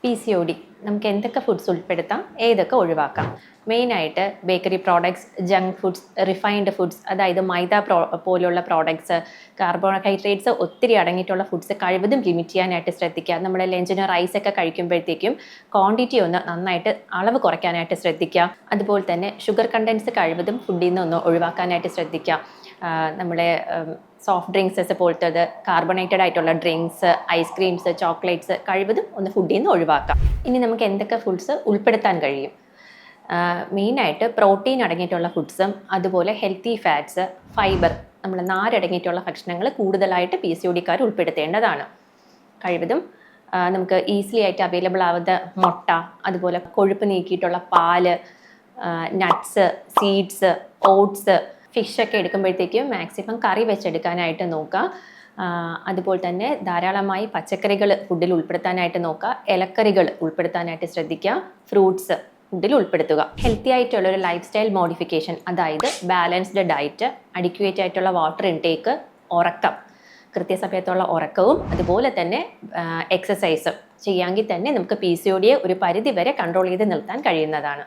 PCOD നമുക്ക് എന്തൊക്കെ foods ഉൾപ്പെടുത്താം, ഏതൊക്കെ ഒഴിവാക്കാം? മെയിനായിട്ട് bakery products, junk foods, refined foods, അതായത് മൈദ പോലുള്ള പ്രോഡക്ട്സ്, കാർബോഹൈഡ്രേറ്റ്സ് ഒത്തിരി അടങ്ങിയിട്ടുള്ള ഫുഡ്സ് കഴിവതും ലിമിറ്റ് ചെയ്യാനായിട്ട് ശ്രദ്ധിക്കുക. നമ്മൾ ലഞ്ചിന് റൈസ് ഒക്കെ കഴിക്കുമ്പോഴത്തേക്കും ക്വാണ്ടിറ്റി ഒന്ന് നന്നായിട്ട് അളവ് കുറയ്ക്കാനായിട്ട് ശ്രദ്ധിക്കുക. അതുപോലെ തന്നെ ഷുഗർ കണ്ടൻസ് കഴിവതും ഫുഡിൽ നിന്ന് ഒന്ന് ഒഴിവാക്കാനായിട്ട് ശ്രദ്ധിക്കുക. നമ്മളെ സോഫ്റ്റ് ഡ്രിങ്ക്സസ് പോലത്തത്, കാർബണേറ്റഡ് ആയിട്ടുള്ള ഡ്രിങ്ക്സ്, ഐസ്ക്രീംസ്, ചോക്ലേറ്റ്സ് കഴിവതും ഒന്ന് ഫുഡിൽ നിന്ന് ഒഴിവാക്കാം. ഇനി നമുക്ക് എന്തൊക്കെ ഫുഡ്സ് ഉൾപ്പെടുത്താൻ കഴിയും? മെയിനായിട്ട് പ്രോട്ടീൻ അടങ്ങിയിട്ടുള്ള ഫുഡ്സും അതുപോലെ ഹെൽത്തി ഫാറ്റ്സ്, ഫൈബർ, നമ്മൾ നാരടങ്ങിയിട്ടുള്ള ഭക്ഷണങ്ങൾ കൂടുതലായിട്ട് PCODക്കാർ ഉൾപ്പെടുത്തേണ്ടതാണ്. കഴിവതും നമുക്ക് ഈസിലി ആയിട്ട് അവൈലബിൾ ആവുന്ന മുട്ട, അതുപോലെ കൊഴുപ്പ് നീക്കിയിട്ടുള്ള പാല്, നട്ട്സ്, സീഡ്സ്, ഓട്സ്, ഫിഷൊക്കെ എടുക്കുമ്പോഴത്തേക്കും മാക്സിമം കറി വെച്ചെടുക്കാനായിട്ട് നോക്കുക. അതുപോലെ തന്നെ ധാരാളമായി പച്ചക്കറികൾ ഫുഡിൽ ഉൾപ്പെടുത്താനായിട്ട് നോക്കുക. ഇലക്കറികൾ ഉൾപ്പെടുത്താനായിട്ട് ശ്രദ്ധിക്കുക. ഫ്രൂട്ട്സ് ഫുഡിൽ ഉൾപ്പെടുത്തുക. ഹെൽത്തി ആയിട്ടുള്ള ഒരു ലൈഫ് സ്റ്റൈൽ മോഡിഫിക്കേഷൻ, അതായത് ബാലൻസ്ഡ് ഡയറ്റ്, അഡിക്വേറ്റ് ആയിട്ടുള്ള വാട്ടർ ഇൻടേക്ക്, ഉറക്കം, കൃത്യസമയത്തുള്ള ഉറക്കവും അതുപോലെ തന്നെ എക്സസൈസും ചെയ്യാമെങ്കിൽ തന്നെ നമുക്ക് PCODയെ ഒരു പരിധി വരെ കൺട്രോൾ ചെയ്ത് നിർത്താൻ കഴിയുന്നതാണ്.